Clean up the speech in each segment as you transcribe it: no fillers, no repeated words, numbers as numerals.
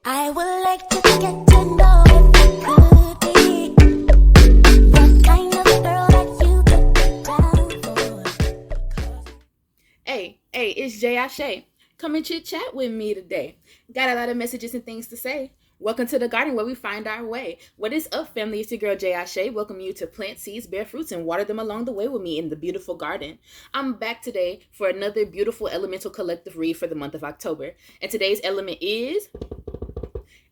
I would like to get to know if you could be the kind of girl that you could get down for. Hey, it's jaeabraham. Come and chit chat with me today. Got a lot of messages and things to say. Welcome to the garden where we find our way. What is up, family? It's your girl jaeabraham. Welcome you to plant seeds, bear fruits, and water them along the way with me in the beautiful garden. I'm back today for another beautiful elemental collective read for the month of October. And today's element is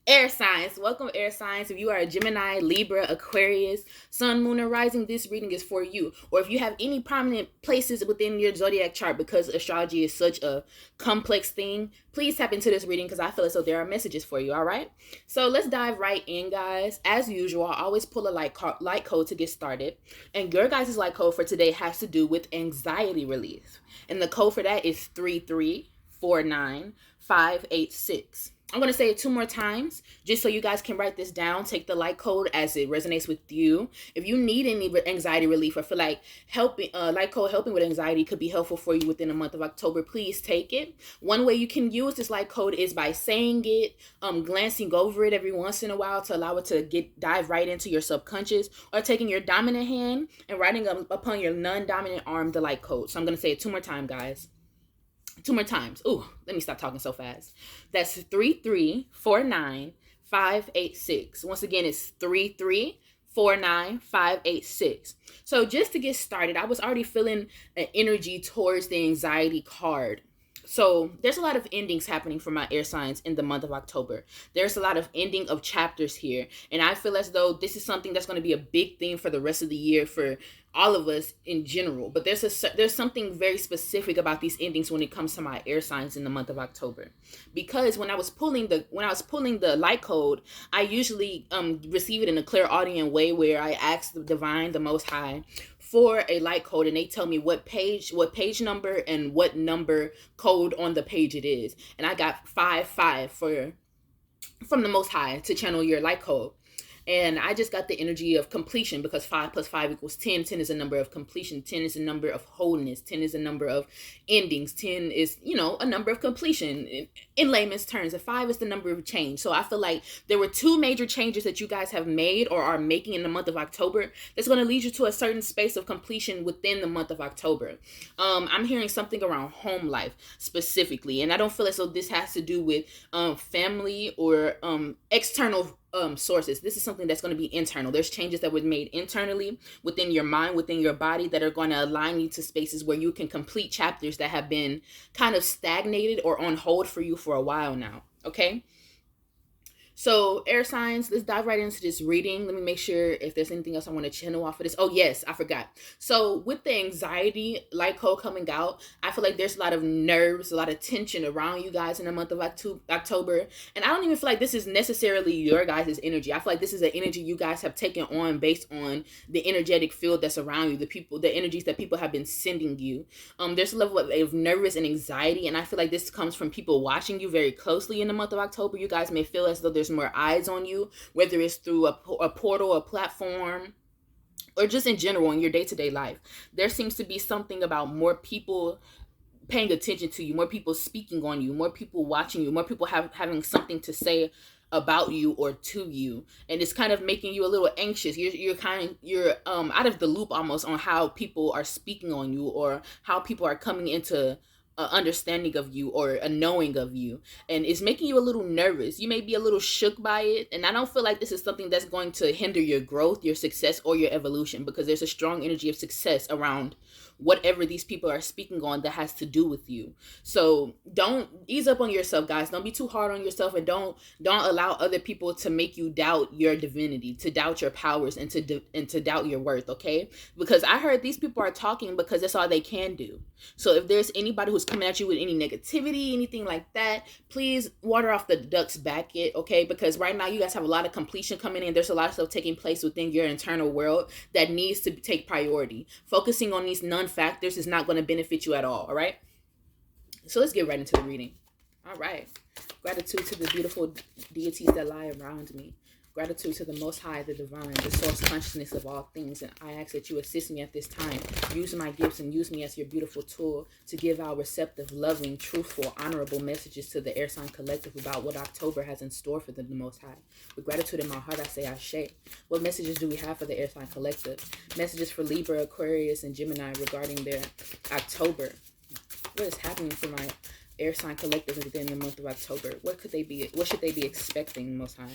air signs. Welcome, air signs. If you are a Gemini, Libra, Aquarius, Sun, Moon, or Rising, this reading is for you. Or if you have any prominent places within your zodiac chart, because astrology is such a complex thing, please tap into this reading because I feel as though there are messages for you, all right? So let's dive right in, guys. As usual, I always pull a light code to get started. And your guys' light code for today has to do with anxiety relief. And the code for that is 3349586. I'm going to say it 2 more times just so you guys can write this down. Take the light code as it resonates with you. If you need any anxiety relief or feel like light code helping with anxiety could be helpful for you within the month of October, please take it. One way you can use this light code is by saying it, glancing over it every once in a while to allow it to dive right into your subconscious, or taking your dominant hand and writing upon your non-dominant arm the light code. So I'm going to say it 2 more times, guys. 2 more times. Ooh, let me stop talking so fast. That's 3349586. Once again, it's 3349586. So just to get started, I was already feeling an energy towards the anxiety card. So there's a lot of endings happening for my air signs in the month of October. There's a lot of ending of chapters here. And I feel as though this is something that's going to be a big theme for the rest of the year for all of us in general. But there's something very specific about these endings when it comes to my air signs in the month of October. Because when I was pulling the light code, I usually receive it in a clairaudient way where I ask the divine, the Most High, for a light code, and they tell me what page number and what number code on the page it is. And I got 55 from the Most High to channel your light code. And I just got the energy of completion, because 5 plus 5 equals 10. 10 is a number of completion. 10 is a number of wholeness. 10 is a number of endings. 10 is, a number of completion in layman's terms. And 5 is the number of change. So I feel like there were 2 major changes that you guys have made or are making in the month of October that's going to lead you to a certain space of completion within the month of October. I'm hearing something around home life specifically. And I don't feel as though this has to do with family or external sources. This is something that's going to be internal. There's changes that were made internally within your mind, within your body, that are going to align you to spaces where you can complete chapters that have been kind of stagnated or on hold for you for a while now. Okay. So air signs, let's dive right into this reading. Let me make sure if there's anything else I want to channel off of this. Oh yes, I forgot. So with the anxiety light code coming out, I feel like there's a lot of nerves, a lot of tension around you guys in the month of October. And I don't even feel like this is necessarily your guys' energy. I feel like this is an energy you guys have taken on based on the energetic field that's around you, the energies that people have been sending you. There's a level of nervous and anxiety, and I feel like this comes from people watching you very closely in the month of October. You guys may feel as though there's more eyes on you, whether it's through a portal, a platform, or just in general in your day-to-day life. There seems to be something about more people paying attention to you, more people speaking on you, more people watching you, more people having something to say about you or to you, and it's kind of making you a little anxious. You're out of the loop almost on how people are speaking on you or how people are coming into understanding of you or a knowing of you, and it's making you a little nervous. You may be a little shook by it, and I don't feel like this is something that's going to hinder your growth, your success, or your evolution, because there's a strong energy of success around whatever these people are speaking on that has to do with you. So don't ease up on yourself, guys. Don't be too hard on yourself, and don't allow other people to make you doubt your divinity, to doubt your powers, and to doubt your worth. Okay, because I heard these people are talking because that's all they can do. So if there's anybody who's coming at you with any negativity, anything like that, please water off the duck's back, okay? Because right now you guys have a lot of completion coming in. There's a lot of stuff taking place within your internal world that needs to take priority. Focusing on these non-factors is not going to benefit you at all right? So let's get right into the reading. All right. Gratitude to the beautiful deities that lie around me. Gratitude to the Most High, the Divine, the source consciousness of all things. And I ask that you assist me at this time. Use my gifts and use me as your beautiful tool to give our receptive, loving, truthful, honorable messages to the Air Sign Collective about what October has in store for them, the Most High. With gratitude in my heart, I say Ashe. What messages do we have for the Air Sign Collective? Messages for Libra, Aquarius, and Gemini regarding their October. What is happening for my Air Sign Collective within the month of October? What should they be expecting, Most High?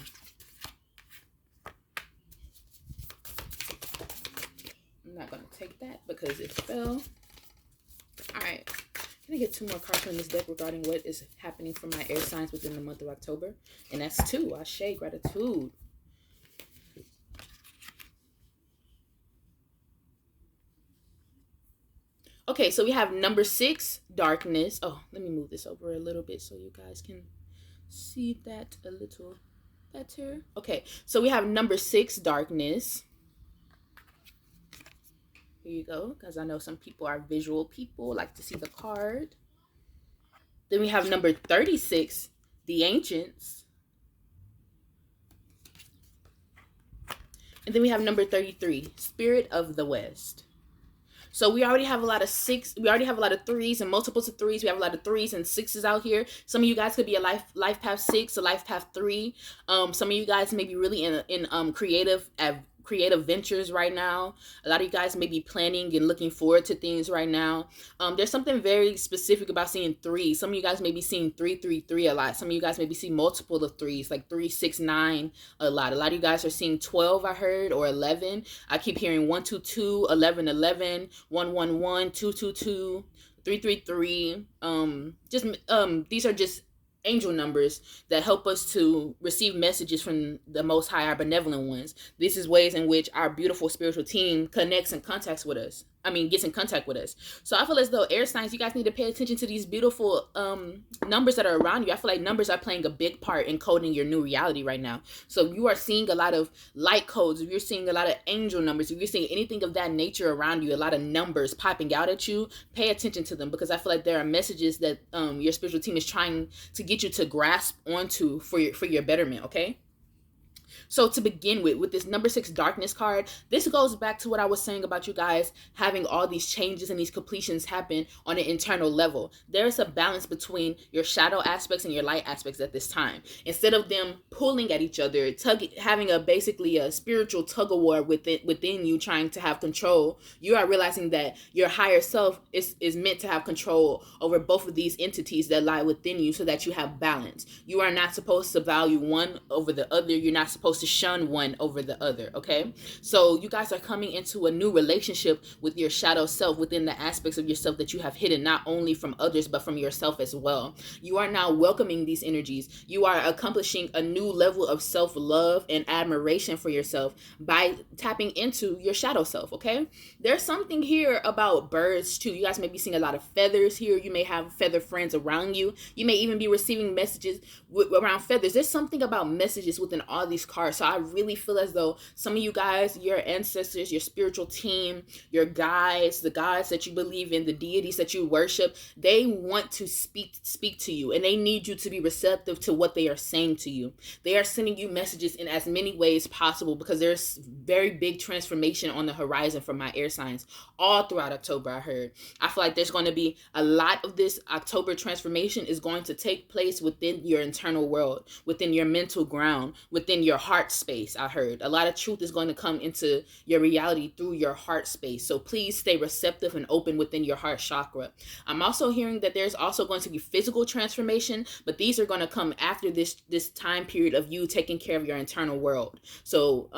I'm not going to take that because it fell. Alright. Can I get 2 more cards from this deck regarding what is happening for my air signs within the month of October? And that's 2. Ashe, gratitude. Okay, so we have number 6, darkness. Oh, let me move this over a little bit so you guys can see that a little better. Okay, so we have number 6, darkness. Here you go, because I know some people are visual people, like to see the card. Then we have number 36, the ancients. And then we have number 33, spirit of the West. So we already have a lot of 6. We already have a lot of 3s and multiples of 3s. We have a lot of 3s and 6s out here. Some of you guys could be a life path 6, a life path 3. Some of you guys may be really in creative ventures right now. A lot of you guys may be planning and looking forward to things right now. There's something very specific about seeing 3. Some of you guys may be seeing 333 a lot. Some of you guys may be seeing multiple of 3s, like 3, 6, 9 a lot. A lot of you guys are seeing 12, I heard, or 11. I keep hearing 122, 11, 11, 111, 222, 333. These are just angel numbers that help us to receive messages from the Most High, our benevolent ones. This is ways in which our beautiful spiritual team connects and contacts with us. Gets in contact with us. So I feel as though air signs, you guys need to pay attention to these beautiful numbers that are around you. I feel like numbers are playing a big part in coding your new reality right now. So you are seeing a lot of light codes. If you're seeing a lot of angel numbers, if you're seeing anything of that nature around you, a lot of numbers popping out at you, pay attention to them, because I feel like there are messages that your spiritual team is trying to get you to grasp onto for your betterment, okay? So to begin with this number 6 darkness card, this goes back to what I was saying about you guys having all these changes and these completions happen on an internal level. There's a balance between your shadow aspects and your light aspects at this time. Instead of them pulling at each other, having basically a spiritual tug of war within you, trying to have control, you are realizing that your higher self is meant to have control over both of these entities that lie within you, so that you have balance. You are not supposed to value one over the other. You're not supposed to shun one over the other, okay? So you guys are coming into a new relationship with your shadow self, within the aspects of yourself that you have hidden, not only from others, but from yourself as well. You are now welcoming these energies. You are accomplishing a new level of self-love and admiration for yourself by tapping into your shadow self, okay? There's something here about birds too. You guys may be seeing a lot of feathers here. You may have feather friends around you. You may even be receiving messages around feathers. There's something about messages within all these cards. So I really feel as though some of you guys, your ancestors, your spiritual team, your guides, the gods that you believe in, the deities that you worship, they want to speak to you, and they need you to be receptive to what they are saying to you. They are sending you messages in as many ways possible, because there's very big transformation on the horizon for my air signs all throughout October. I feel like there's going to be a lot of this October transformation is going to take place within your internal world, within your mental ground, within your heart space. I heard a lot of truth is going to come into your reality through your heart space. So please stay receptive and open within your heart chakra. I'm also hearing that there's also going to be physical transformation, but these are going to come after this time period of you taking care of your internal world. So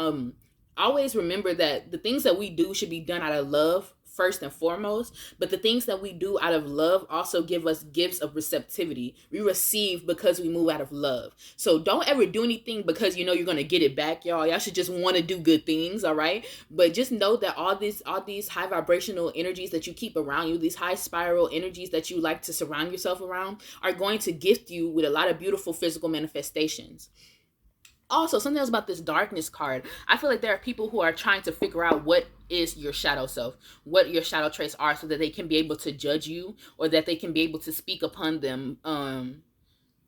always remember that the things that we do should be done out of love first and foremost, but the things that we do out of love also give us gifts of receptivity. We receive because we move out of love. So don't ever do anything because you know you're going to get it back, y'all. Y'all should just want to do good things, all right? But just know that all these high vibrational energies that you keep around you, these high spiral energies that you like to surround yourself around, are going to gift you with a lot of beautiful physical manifestations. Also, something else about this darkness card. I feel like there are people who are trying to figure out what is your shadow self, what your shadow traits are, so that they can be able to judge you, or that they can be able to speak upon them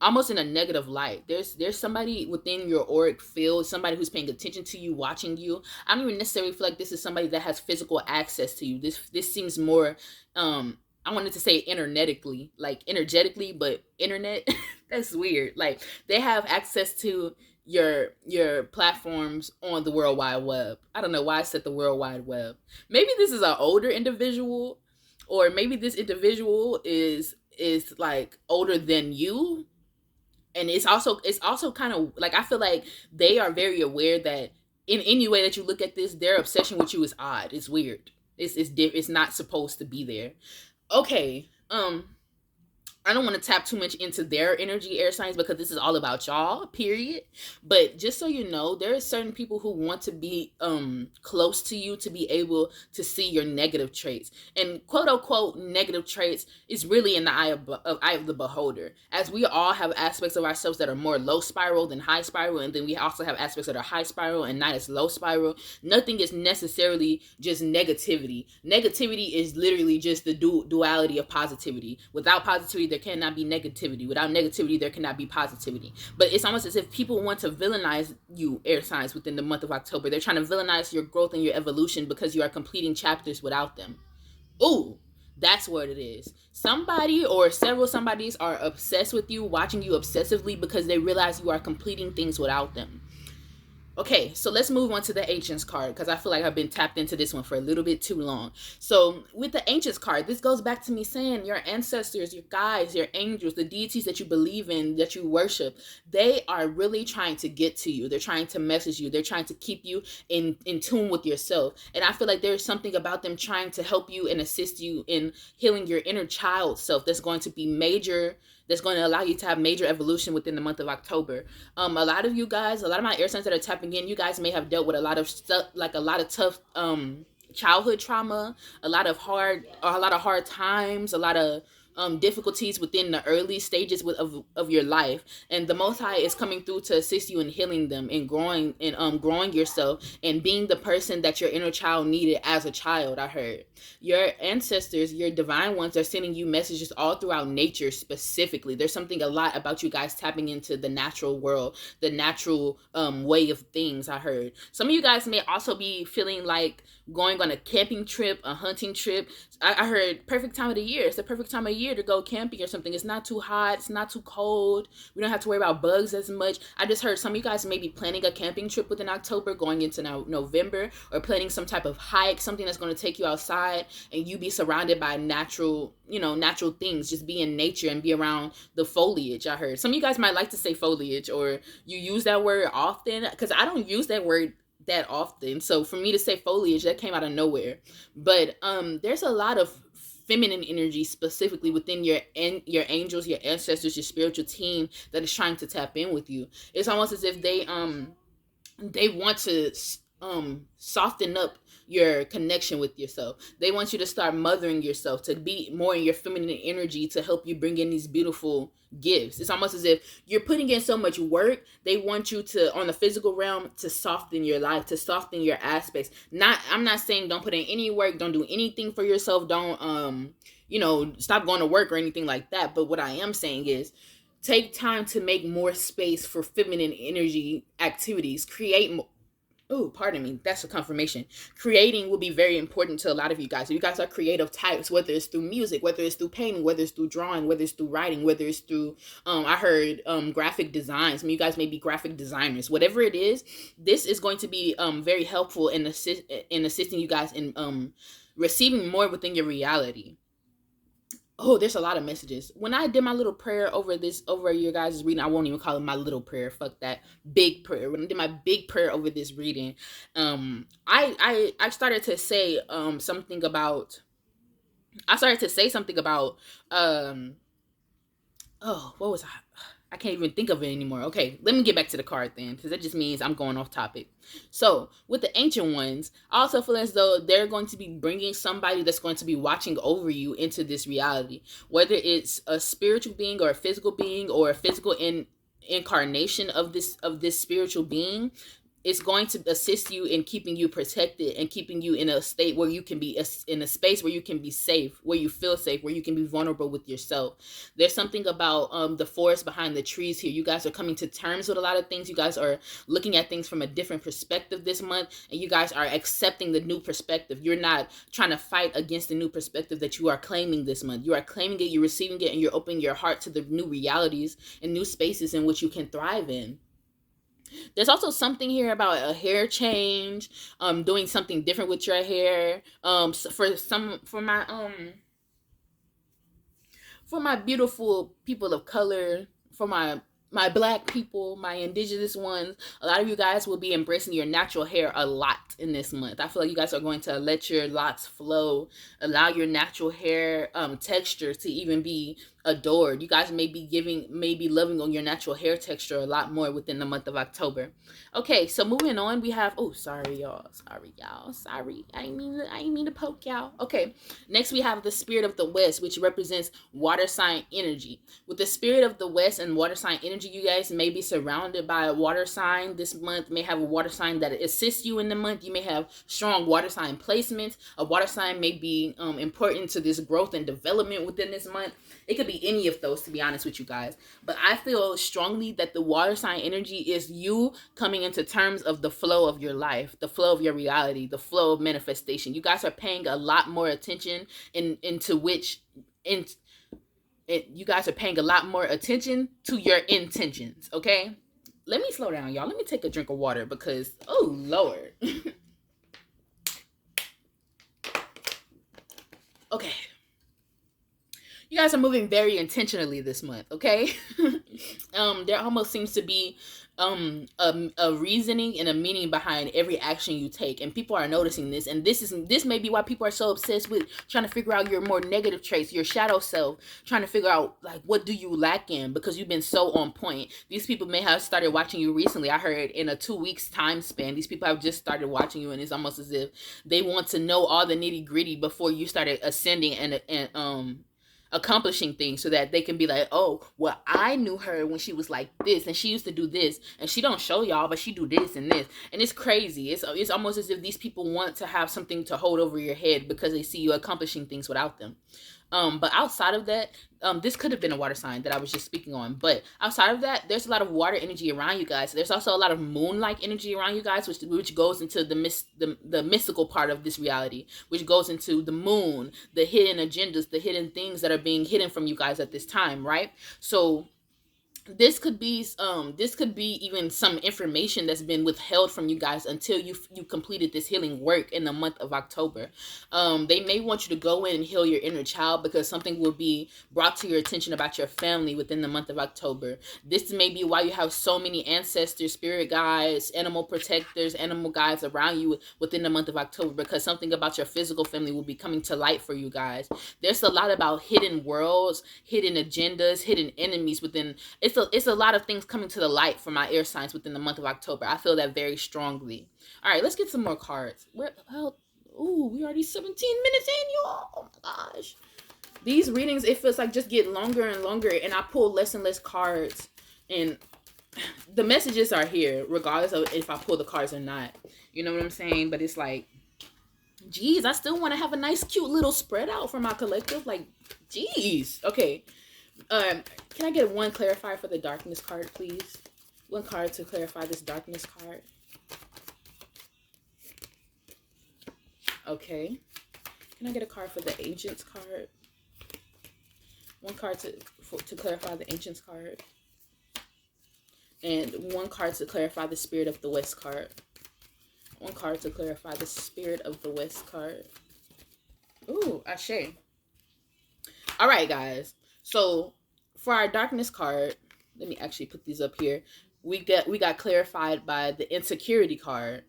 almost in a negative light. There's somebody within your auric field, somebody who's paying attention to you, watching you. I don't even necessarily feel like this is somebody that has physical access to you. This seems more I wanted to say internetically, like energetically, but internet. That's weird. Like they have access to your platforms on the World Wide Web. I don't know why I said the World Wide Web. Maybe this is an older individual, or maybe this individual is like older than you, and it's also kind of like I feel like they are very aware that in any way that you look at this, their obsession with you is odd. It's weird. It's not supposed to be there. Okay. I don't want to tap too much into their energy, air signs, because this is all about y'all, period. But just so you know, there are certain people who want to be close to you to be able to see your negative traits. And quote unquote negative traits is really in the eye of the beholder. As we all have aspects of ourselves that are more low spiral than high spiral, and then we also have aspects that are high spiral and not as low spiral. Nothing is necessarily just negativity. Negativity is literally just the duality of positivity. Without positivity, there cannot be negativity. Without negativity, there cannot be positivity. But it's almost as if people want to villainize you, air signs, within the month of October. They're trying to villainize your growth and your evolution because you are completing chapters without them. Ooh, that's what it is. Somebody or several somebodies are obsessed with you, watching you obsessively because they realize you are completing things without them. Okay, so let's move on to the Ancients card, because I feel like I've been tapped into this one for a little bit too long. So with the Ancients card, this goes back to me saying your ancestors, your guides, your angels, the deities that you believe in, that you worship, they are really trying to get to you. They're trying to message you. They're trying to keep you in tune with yourself. And I feel like there's something about them trying to help you and assist you in healing your inner child self that's going to be major, that's going to allow you to have major evolution within the month of October. A lot of you guys, a lot of my air signs that are tapping in, you guys may have dealt with a lot of stuff, like a lot of tough childhood trauma, a lot of hard times, a lot of difficulties within the early stages of your life, and the Most High is coming through to assist you in healing them and growing yourself and being the person that your inner child needed as a child. I heard your ancestors, your divine ones, are sending you messages all throughout nature. Specifically, there's something a lot about you guys tapping into the natural world, the natural way of things. I heard some of you guys may also be feeling like going on a camping trip, a hunting trip. I heard perfect time of the year. It's the perfect time of year to go camping or something. It's not too hot. It's not too cold. We don't have to worry about bugs as much. I just heard some of you guys may be planning a camping trip within October, going into November, or planning some type of hike, something that's going to take you outside and you be surrounded by natural things. Just be in nature and be around the foliage. I heard some of you guys might like to say foliage, or you use that word often, because I don't use that word that often. So for me to say foliage, that came out of nowhere. But there's a lot of feminine energy specifically within your angels, your ancestors, your spiritual team that is trying to tap in with you. It's almost as if they want to soften up your connection with yourself. They want you to start mothering yourself, to be more in your feminine energy, to help you bring in these beautiful gifts. It's almost as if you're putting in so much work. They want you to, on the physical realm, to soften your life, to soften your aspects. I'm not saying don't put in any work, don't do anything for yourself, don't stop going to work or anything like that. But what I am saying is, take time to make more space for feminine energy activities. Create more. Oh, pardon me. That's a confirmation. Creating will be very important to a lot of you guys. You guys are creative types, whether it's through music, whether it's through painting, whether it's through drawing, whether it's through writing, whether it's through, I heard graphic designs. I mean, you guys may be graphic designers. Whatever it is, this is going to be very helpful in assisting you guys in receiving more within your reality. Oh, there's a lot of messages. When I did my little prayer over your guys' reading, I won't even call it my little prayer. Fuck that. Big prayer. When I did my big prayer over this reading, I started to say something about what was I can't even think of it anymore. Okay, let me get back to the card then, because that just means I'm going off topic. So, with the ancient ones, I also feel as though they're going to be bringing somebody that's going to be watching over you into this reality. Whether it's a spiritual being or a physical being or a physical incarnation of this spiritual being, it's going to assist you in keeping you protected and keeping you in a state where you can be in a space where you can be safe, where you feel safe, where you can be vulnerable with yourself. There's something about the forest behind the trees here. You guys are coming to terms with a lot of things. You guys are looking at things from a different perspective this month, and you guys are accepting the new perspective. You're not trying to fight against the new perspective that you are claiming this month. You are claiming it, you're receiving it, and you're opening your heart to the new realities and new spaces in which you can thrive in. There's also something here about a hair change, doing something different with your hair. For my beautiful people of color, for my black people, my indigenous ones, a lot of you guys will be embracing your natural hair a lot in this month. I feel like you guys are going to let your locks flow, allow your natural hair texture to even be adored. You guys may be loving on your natural hair texture a lot more within the month of October. Okay, so moving on, we have, oh, sorry y'all, I didn't mean to poke y'all. Okay, next we have the spirit of the West, which represents water sign energy. With the spirit of the West and water sign energy, you guys may be surrounded by a water sign this month, may have a water sign that assists you in the month. You may have strong water sign placements. A water sign may be important to this growth and development within this month. It could be any of those, to be honest with you guys. But I feel strongly that the water sign energy is you coming into terms of the flow of your life, the flow of your reality, the flow of manifestation. You guys are paying a lot more attention you guys are paying a lot more attention to your intentions, okay? Let me slow down, y'all. Let me take a drink of water because, oh, Lord. Okay. You guys are moving very intentionally this month, okay? There almost seems to be a reasoning and a meaning behind every action you take, and people are noticing this. And this may be why people are so obsessed with trying to figure out your more negative traits, your shadow self, trying to figure out like what do you lack in, because you've been so on point. These people may have started watching you recently. I heard in a 2 weeks time span, these people have just started watching you, and it's almost as if they want to know all the nitty gritty before you started ascending and accomplishing things, so that they can be like, oh, well, I knew her when she was like this, and she used to do this, and she don't show y'all, but she do this and this. And it's crazy. It's almost as if these people want to have something to hold over your head because they see you accomplishing things without them. But outside of that, this could have been a water sign that I was just speaking on. But outside of that, there's a lot of water energy around you guys. There's also a lot of moon-like energy around you guys, which goes into the mystical part of this reality, which goes into the moon, the hidden agendas, the hidden things that are being hidden from you guys at this time, right? So this could be even some information that's been withheld from you guys until you completed this healing work in the month of October. They may want you to go in and heal your inner child, because something will be brought to your attention about your family within the month of October. This may be why you have so many ancestors, spirit guides, animal protectors, animal guides around you within the month of October, because something about your physical family will be coming to light for you guys. There's a lot about hidden worlds, hidden agendas, hidden enemies within. It's a lot of things coming to the light for my air signs within the month of October. I feel that very strongly. All right, let's get some more cards. We already 17 minutes in, y'all. Oh my gosh. These readings, it feels like just get longer and longer, and I pull less and less cards, and the messages are here regardless of if I pull the cards or not. You know what I'm saying? But it's like, geez, I still want to have a nice, cute little spread out for my collective. Like, geez. Okay. Can I get one clarifier for the darkness card, please? One card to clarify this darkness card. Okay. Can I get a card for the ancients card? One card to clarify the ancients card. And one card to clarify the spirit of the West card. One card to clarify the spirit of the West card. Ooh, Ashe. All right, guys. So for our darkness card, let me actually put these up here. We got clarified by the insecurity card.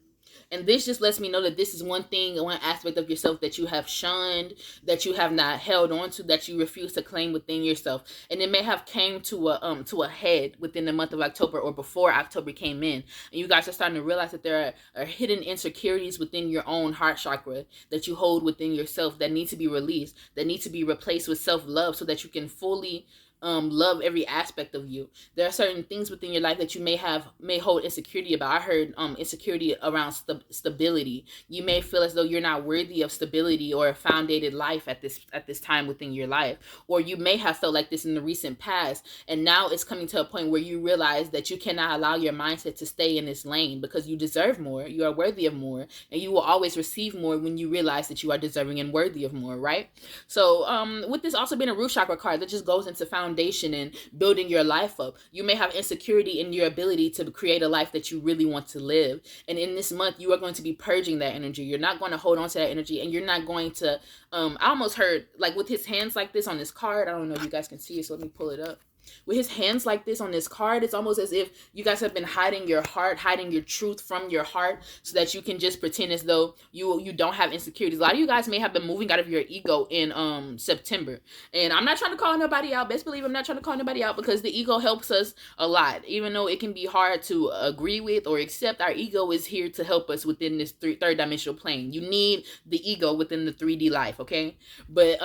And this just lets me know that this is one thing, one aspect of yourself that you have shunned, that you have not held on to, that you refuse to claim within yourself. And it may have came to a head within the month of October, or before October came in. And you guys are starting to realize that there are hidden insecurities within your own heart chakra that you hold within yourself that need to be released, that need to be replaced with self-love, so that you can fully love every aspect of you. There are certain things within your life that you may hold insecurity about. I heard insecurity around stability. You may feel as though you're not worthy of stability or a founded life at this time within your life, or you may have felt like this in the recent past, and now it's coming to a point where you realize that you cannot allow your mindset to stay in this lane, because you deserve more, you are worthy of more, and you will always receive more when you realize that you are deserving and worthy of more, right? So with this also being a root chakra card, that just goes into foundation and building your life up. You may have insecurity in your ability to create a life that you really want to live, and in this month you are going to be purging that energy. You're not going to hold on to that energy, and you're not going to I almost heard, like, with his hands like this on this card, I don't know if you guys can see it, so let me pull it up. With his hands like this on this card, it's almost as if you guys have been hiding your heart, hiding your truth from your heart, so that you can just pretend as though you don't have insecurities. A lot of you guys may have been moving out of your ego in September. And I'm not trying to call nobody out. Best believe I'm not trying to call nobody out, because the ego helps us a lot. Even though it can be hard to agree with or accept, our ego is here to help us within this third dimensional plane. You need the ego within the 3D life, okay? But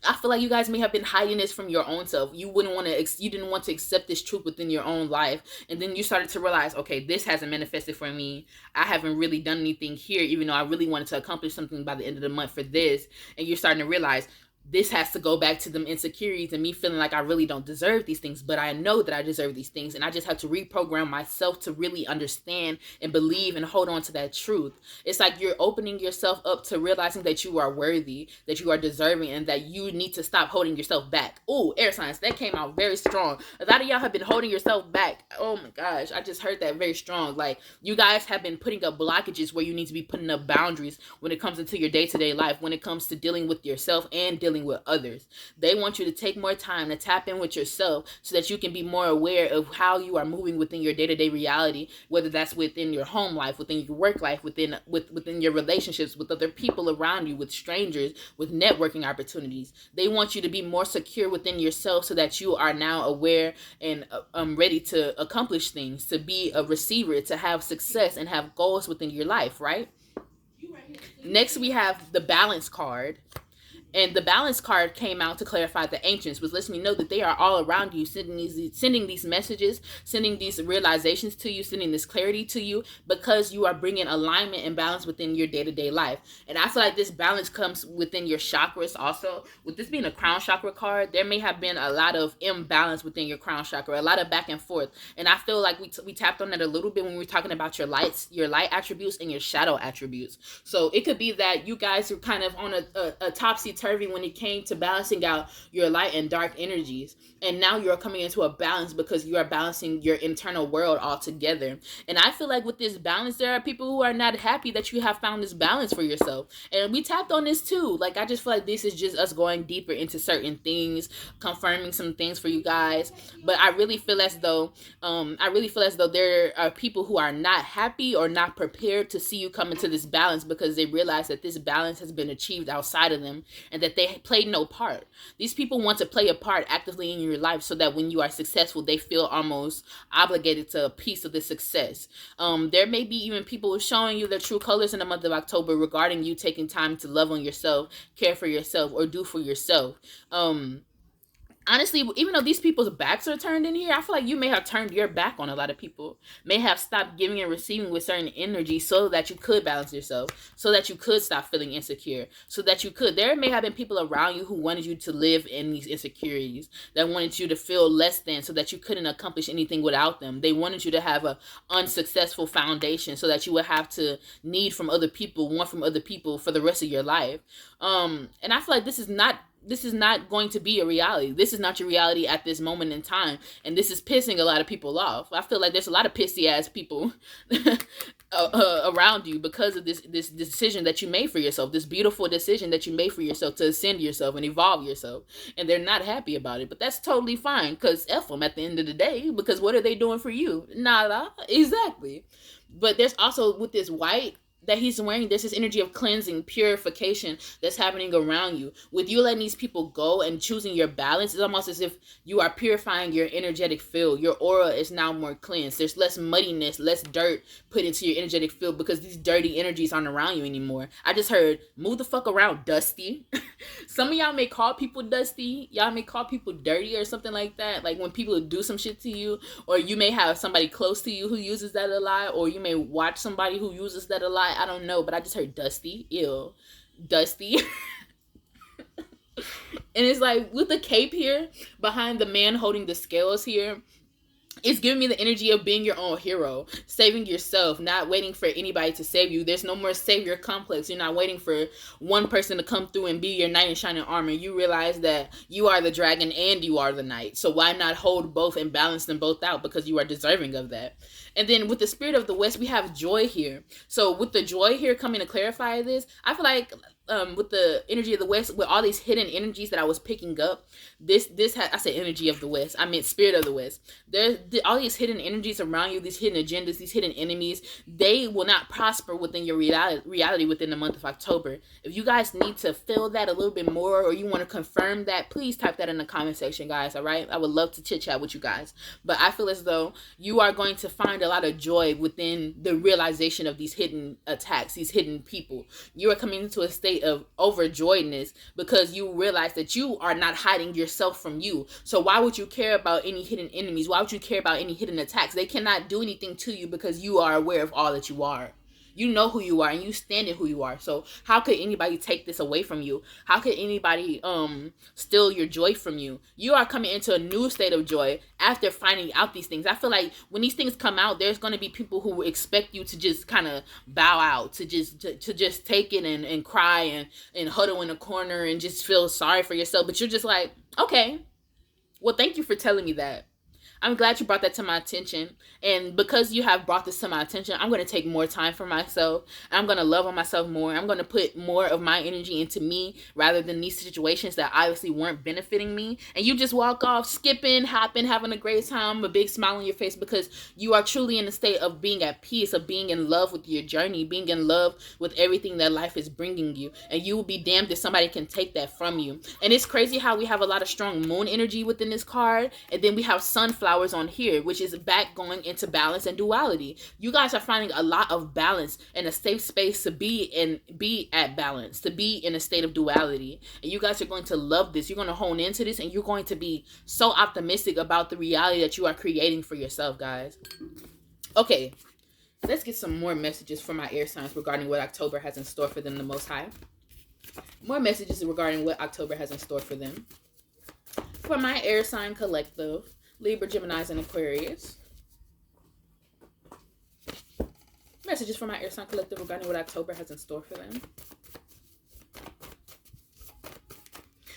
I feel like you guys may have been hiding this from your own self. You didn't want to accept this truth within your own life, and then you started to realize, okay, this hasn't manifested for me. I haven't really done anything here, even though I really wanted to accomplish something by the end of the month for this. And you're starting to realize, this has to go back to them insecurities and me feeling like I really don't deserve these things, but I know that I deserve these things, and I just have to reprogram myself to really understand and believe and hold on to that truth. It's like you're opening yourself up to realizing that you are worthy, that you are deserving, and that you need to stop holding yourself back. Oh, air signs, that came out very strong. A lot of y'all have been holding yourself back. Oh my gosh, I just heard that very strong. Like, you guys have been putting up blockages where you need to be putting up boundaries when it comes into your day-to-day life, when it comes to dealing with yourself and dealing with others. They want you to take more time to tap in with yourself, so that you can be more aware of how you are moving within your day-to-day reality, whether that's within your home life, within your work life, within your relationships with other people around you, with strangers, with networking opportunities. They want you to be more secure within yourself, so that you are now aware and ready to accomplish things, to be a receiver, to have success and have goals within your life, right? Next, we have the balance card. And the balance card came out to clarify the ancients, was letting me know that they are all around you, sending these messages, sending these realizations to you, sending this clarity to you, because you are bringing alignment and balance within your day-to-day life. And I feel like this balance comes within your chakras also. With this being a crown chakra card, there may have been a lot of imbalance within your crown chakra, a lot of back and forth. And I feel like we tapped on that a little bit when we were talking about your light attributes and your shadow attributes. So it could be that you guys are kind of on a topsy-turvy when it came to balancing out your light and dark energies, and now you're coming into a balance because you are balancing your internal world all together. And I feel like with this balance, there are people who are not happy that you have found this balance for yourself, and we tapped on this too. Like, I just feel like this is just us going deeper into certain things, confirming some things for you guys. But I really feel as though there are people who are not happy or not prepared to see you come into this balance, because they realize that this balance has been achieved outside of them, and that they played no part. These people want to play a part actively in your life, so that when you are successful, they feel almost obligated to a piece of the success. There may be even people showing you their true colors in the month of October regarding you taking time to love on yourself, care for yourself, or do for yourself. Honestly, even though these people's backs are turned in here, I feel like you may have turned your back on a lot of people, may have stopped giving and receiving with certain energy, so that you could balance yourself, so that you could stop feeling insecure, so that you could. There may have been people around you who wanted you to live in these insecurities, that wanted you to feel less than, so that you couldn't accomplish anything without them. They wanted you to have a unsuccessful foundation, so that you would have to need from other people, want from other people for the rest of your life. And I feel like this is not going to be a reality. This is not your reality at this moment in time. And this is pissing a lot of people off. I feel like there's a lot of pissy ass people around you because of this decision that you made for yourself, this beautiful decision that you made for yourself to ascend yourself and evolve yourself. And they're not happy about it. But that's totally fine, because F them at the end of the day, because what are they doing for you? Nada. Exactly. But there's also, with this white, that he's wearing. There's this energy of cleansing, purification that's happening around you. With you letting these people go and choosing your balance, it's almost as if you are purifying your energetic field. Your aura is now more cleansed. There's less muddiness, less dirt put into your energetic field because these dirty energies aren't around you anymore. I just heard, move the fuck around, Dusty. Some of y'all may call people Dusty. Y'all may call people dirty or something like that. Like when people do some shit to you, or you may have somebody close to you who uses that a lot, or you may watch somebody who uses that a lot. I don't know, but I just heard Dusty. Ew. Dusty. And it's like with the cape here, behind the man holding the scales here, it's giving me the energy of being your own hero, saving yourself, not waiting for anybody to save you. There's no more savior complex. You're not waiting for one person to come through and be your knight in shining armor. You realize that you are the dragon and you are the knight. So why not hold both and balance them both out, because you are deserving of that. And then with the spirit of the West, we have joy here. So with the joy here coming to clarify this, I feel like with the energy of the West, with all these hidden energies that I was picking up, I said energy of the West, I meant spirit of the West. There's all these hidden energies around you, these hidden agendas, these hidden enemies. They will not prosper within your reality within the month of October. If you guys need to feel that a little bit more, or you want to confirm that, please type that in the comment section, guys. All right, I would love to chit chat with you guys. But I feel as though you are going to find a lot of joy within the realization of these hidden attacks, these hidden people. You are coming into a state of overjoyedness because you realize that you are not hiding yourself from you. So why would you care about any hidden enemies? Why would you care about any hidden attacks? They cannot do anything to you because you are aware of all that you are. You know who you are and you stand in who you are. So how could anybody take this away from you? How could anybody steal your joy from you? You are coming into a new state of joy after finding out these things. I feel like when these things come out, there's going to be people who expect you to just kind of bow out, to just take it and cry and huddle in a corner and just feel sorry for yourself. But you're just like, okay, well, thank you for telling me that. I'm glad you brought that to my attention. And because you have brought this to my attention, I'm going to take more time for myself. I'm going to love on myself more. I'm going to put more of my energy into me rather than these situations that obviously weren't benefiting me. And you just walk off, skipping, hopping, having a great time, a big smile on your face because you are truly in a state of being at peace, of being in love with your journey, being in love with everything that life is bringing you. And you will be damned if somebody can take that from you. And it's crazy how we have a lot of strong moon energy within this card. And then we have sunflowers on here, which is back going into balance and duality. You guys are finding a lot of balance and a safe space to be at balance, to be in a state of duality. And you guys are going to love this. You're going to hone into this and you're going to be so optimistic about the reality that you are creating for yourself, guys. Okay, let's get some more messages for my air signs regarding what October has in store for them, the Most High. More messages regarding what October has in store for them. For my air sign collective, Libra, Gemini, and Aquarius. Messages for my air sign collective regarding what October has in store for them.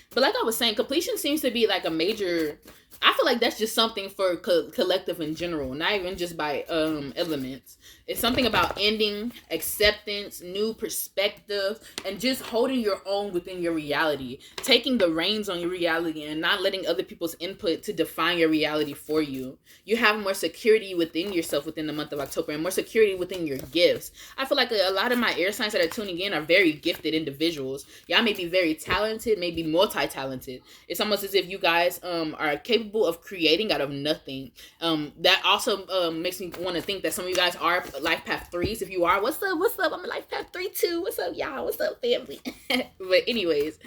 But like I was saying, completion seems to be like a major... I feel like that's just something for collective in general, not even just by elements. It's something about ending, acceptance, new perspective, and just holding your own within your reality. Taking the reins on your reality and not letting other people's input to define your reality for you. You have more security within yourself within the month of October and more security within your gifts. I feel like a lot of my air signs that are tuning in are very gifted individuals. Y'all may be very talented, maybe multi-talented. It's almost as if you guys are capable of creating out of nothing. That also makes me want to think that some of you guys are life path 3s. If you are, what's up? I'm a life path 3 too. What's up, y'all? What's up, family? But anyways,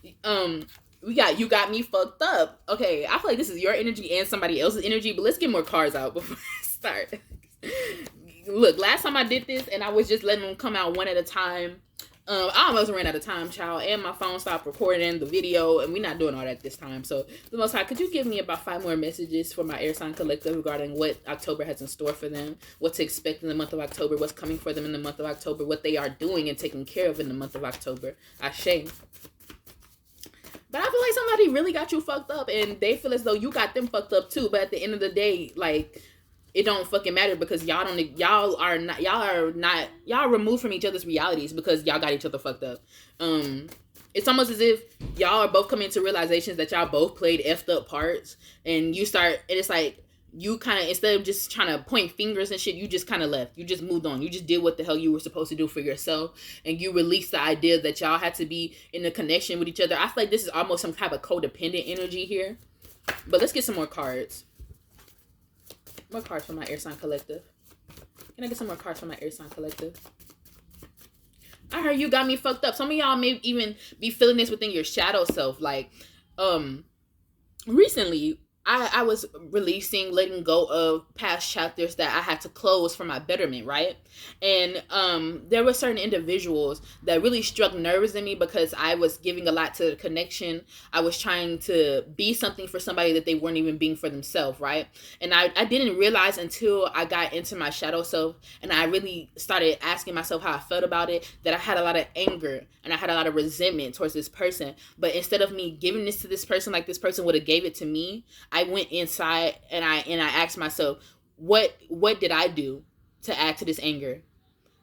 you got me fucked up. Okay, I feel like this is your energy and somebody else's energy, but let's get more cards out before I start. Look, last time I did this and I was just letting them come out one at a time. I almost ran out of time, child, and my phone stopped recording the video, and we're not doing all that this time. So, the Most High, could you give me about 5 more messages for my air sign collective regarding what October has in store for them, what to expect in the month of October, what's coming for them in the month of October, what they are doing and taking care of in the month of October? Ashe. But I feel like somebody really got you fucked up, and they feel as though you got them fucked up too. But at the end of the day, like, it don't fucking matter because y'all are removed from each other's realities because y'all got each other fucked up. It's almost as if y'all are both coming to realizations that y'all both played effed up parts, and it's like you kind of, instead of just trying to point fingers and shit, you just kind of left. You just moved on. You just did what the hell you were supposed to do for yourself, and you released the idea that y'all had to be in a connection with each other. I feel like this is almost some type of codependent energy here. But let's get some more cards. More cards for my air sign collective. Can I get some more cards for my air sign collective? I heard you got me fucked up. Some of y'all may even be feeling this within your shadow self. Like, recently, I was releasing, letting go of past chapters that I had to close for my betterment, right? And there were certain individuals that really struck nerves in me because I was giving a lot to the connection. I was trying to be something for somebody that they weren't even being for themselves, right? And I didn't realize until I got into my shadow self and I really started asking myself how I felt about it, that I had a lot of anger and I had a lot of resentment towards this person. But instead of me giving this to this person like this person would have gave it to me, I went inside and I asked myself, what did I do to add to this anger?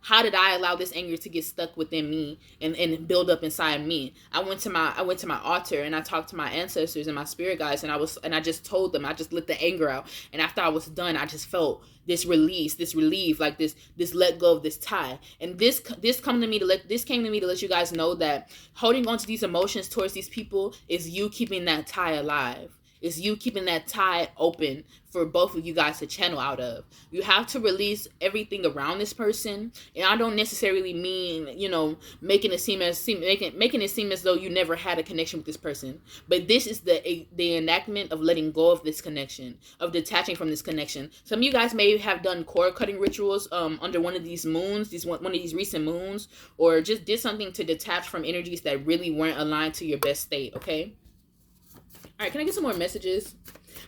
How did I allow this anger to get stuck within me and build up inside me? I went to my altar and I talked to my ancestors and my spirit guides, and I just told them, I just let the anger out. And after I was done, I just felt this release, this relief, like this let go of this tie. And this came to me to let you guys know that holding on to these emotions towards these people is you keeping that tie alive. Is you keeping that tie open for both of you guys to channel out of. You have to release everything around this person. And I don't necessarily mean, making it seem as though you never had a connection with this person. But this is the enactment of letting go of this connection, of detaching from this connection. Some of you guys may have done cord cutting rituals under one of these moons, one of these recent moons, or just did something to detach from energies that really weren't aligned to your best state, okay? All right, can I get some more messages?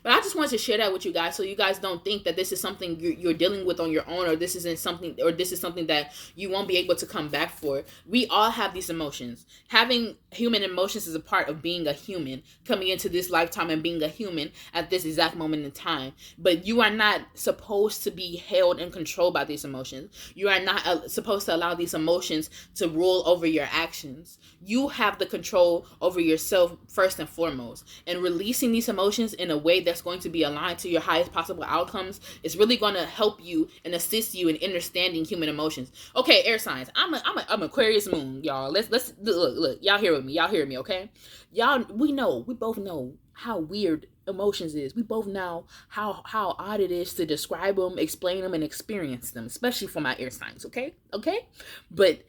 But I just wanted to share that with you guys so you guys don't think that this is something you're dealing with on your own, or this is something that you won't be able to come back for. We all have these emotions. Having human emotions is a part of being a human, coming into this lifetime and being a human at this exact moment in time. But you are not supposed to be held and controlled by these emotions. You are not supposed to allow these emotions to rule over your actions. You have the control over yourself first and foremost. And releasing these emotions in a way that's going to be aligned to your highest possible outcomes is really going to help you and assist you in understanding human emotions. Okay, air signs. I'm Aquarius moon, y'all. Let's look. Y'all here with me, okay? We both know how weird emotions is. We both know how odd it is to describe them, explain them, and experience them, especially for my air signs, okay? But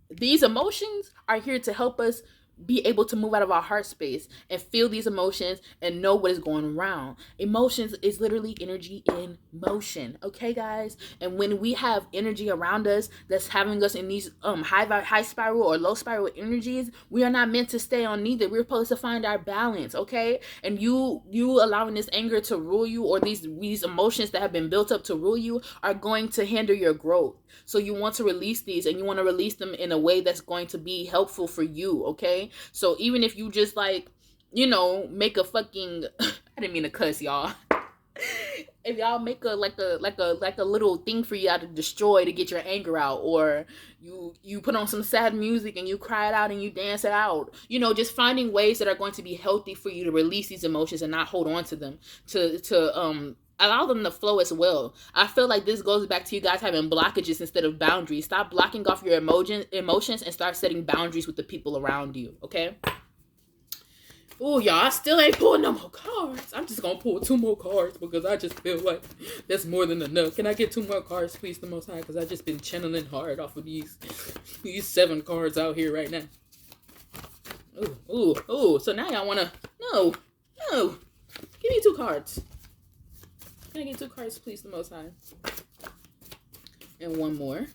these emotions are here to help us be able to move out of our heart space and feel these emotions and know what is going around. Emotions is literally energy in motion, okay, guys? And when we have energy around us that's having us in these high spiral or low spiral energies, we are not meant to stay on neither. We're supposed to find our balance, okay? And you allowing this anger to rule you, or these emotions that have been built up to rule you, are going to hinder your growth. So you want to release these, and you want to release them in a way that's going to be helpful for you, okay? So even if you just make a fucking I didn't mean to cuss, y'all. If y'all make a little thing for y'all to destroy to get your anger out, or you put on some sad music and you cry it out and you dance it out, just finding ways that are going to be healthy for you to release these emotions and not hold on to them, to allow them to flow as well. I feel like this goes back to you guys having blockages instead of boundaries. Stop blocking off your emotions and start setting boundaries with the people around you, okay? Oh, y'all, I still ain't pulling no more cards. I'm just going to pull 2 more cards because I just feel like that's more than enough. Can I get 2 more cards, please, the Most High? Because I've just been channeling hard off of these 7 cards out here right now. Ooh. So now y'all want to... No. Give me 2 cards. Can I get 2 cards, please, the Most High? And 1 more.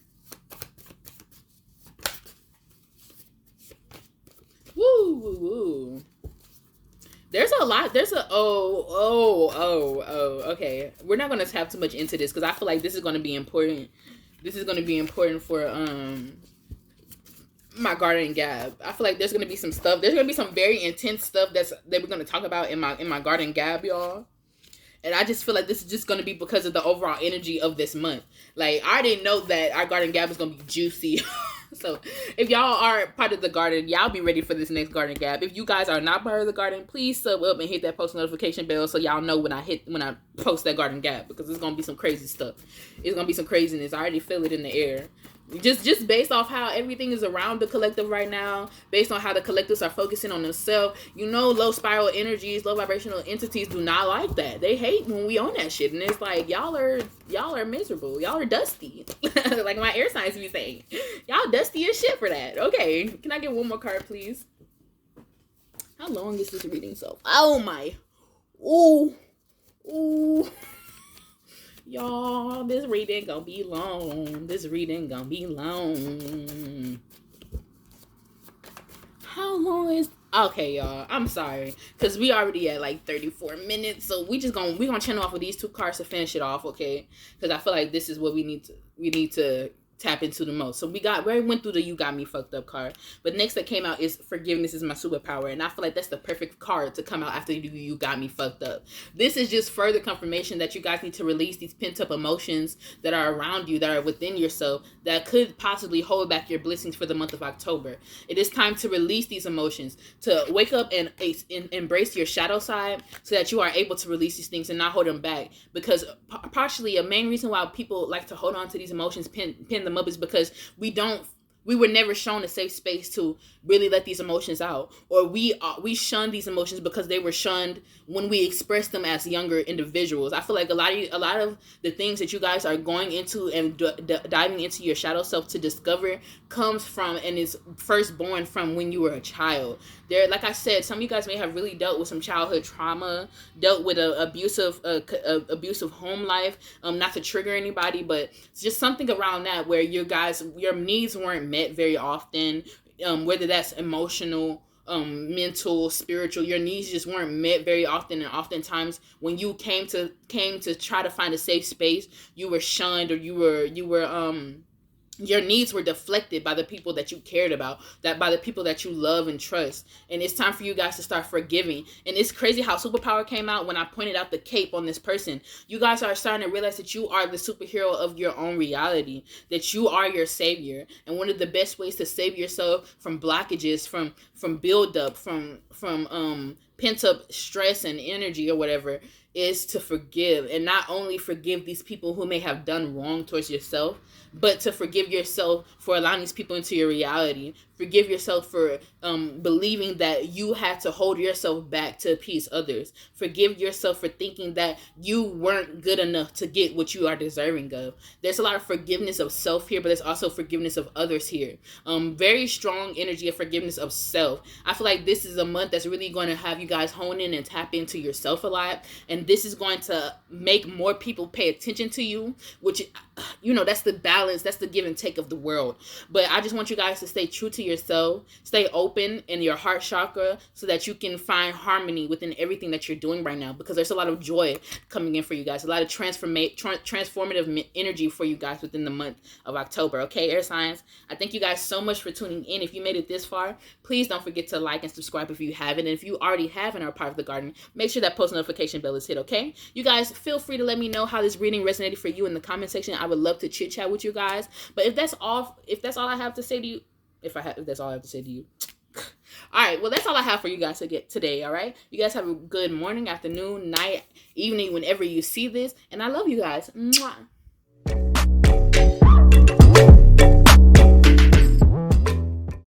Woo. There's a lot. Okay. We're not going to tap too much into this because I feel like this is going to be important. This is going to be important for my Garden Gab. I feel like there's going to be some stuff. There's going to be some very intense stuff that we're going to talk about in my Garden Gab, y'all. And I just feel like this is just going to be because of the overall energy of this month. Like, I didn't know that our Garden Gab was going to be juicy. So if y'all are part of the garden, y'all be ready for this next garden gap. If you guys are not part of the garden, please sub up and hit that post notification bell so y'all know when I post that garden gap, because it's gonna be some crazy stuff. It's gonna be some craziness. I already feel it in the air. Just based off how everything is around the collective right now, based on how the collectives are focusing on themselves, low spiral energies, low vibrational entities do not like that. They hate when we own that shit, and it's like y'all are miserable, y'all are dusty. Like my air signs be saying, y'all dusty as shit for that. Okay, can I get one more card, please? How long is this reading? So, oh my, ooh. Y'all, this reading gonna be long. How long is... Okay, y'all, I'm sorry, because we already at like 34 minutes, so we gonna channel off of these two cards to finish it off, okay? Because I feel like this is what we need to tap into the most. So we went through the "You Got Me Fucked Up" card, but next that came out is "Forgiveness is My Superpower," and I feel like that's the perfect card to come out after "You Got Me Fucked Up." This is just further confirmation that you guys need to release these pent up emotions that are around you, that are within yourself, that could possibly hold back your blessings for the month of October. It is time to release these emotions, to wake up and embrace your shadow side, so that you are able to release these things and not hold them back. Because partially a main reason why people like to hold on to these emotions, pin them up, is because we were never shown a safe space to really let these emotions out, or we shun these emotions because they were shunned when we expressed them as younger individuals. I feel like a lot of the things that you guys are going into and diving into your shadow self to discover comes from, and is first born from, when you were a child. There, like I said, some of you guys may have really dealt with some childhood trauma, dealt with a abusive home life. Not to trigger anybody, but it's just something around that where your needs weren't met very often. Whether that's emotional, mental, spiritual, your needs just weren't met very often, and oftentimes when you came to try to find a safe space, you were shunned, or you were your needs were deflected by the people that you cared about, that by the people that you love and trust. And it's time for you guys to start forgiving. And it's crazy how Superpower came out when I pointed out the cape on this person. You guys are starting to realize that you are the superhero of your own reality, that you are your savior. And one of the best ways to save yourself from blockages, from buildup, from pent up stress and energy or whatever, is to forgive. And not only forgive these people who may have done wrong towards yourself, but to forgive yourself for allowing these people into your reality. Forgive yourself for believing that you had to hold yourself back to appease others. Forgive yourself for thinking that you weren't good enough to get what you are deserving of. There's a lot of forgiveness of self here, but there's also forgiveness of others here. Very strong energy of forgiveness of self. I feel like this is a month that's really going to have you guys hone in and tap into yourself a lot. And this is going to make more people pay attention to you, which, that's the balance, that's the give and take of the world. But I just want you guys to stay true to yourself, stay open in your heart chakra, so that you can find harmony within everything that you're doing right now, because there's a lot of joy coming in for you guys, a lot of transformative energy for you guys within the month of October. Okay, air signs, I thank you guys so much for tuning in. If you made it this far, please don't forget to like and subscribe if you haven't, and if you already have and are part of the garden, make sure that post notification bell is hit. Okay, you guys feel free to let me know how this reading resonated for you in the comment section. I would love to chit chat with you guys. But if that's all I have to say to you, if that's all I have to say to you. All right, well, that's all I have for you guys to get today. All right, you guys have a good morning, afternoon, night, evening, whenever you see this, and I love you guys. Mwah.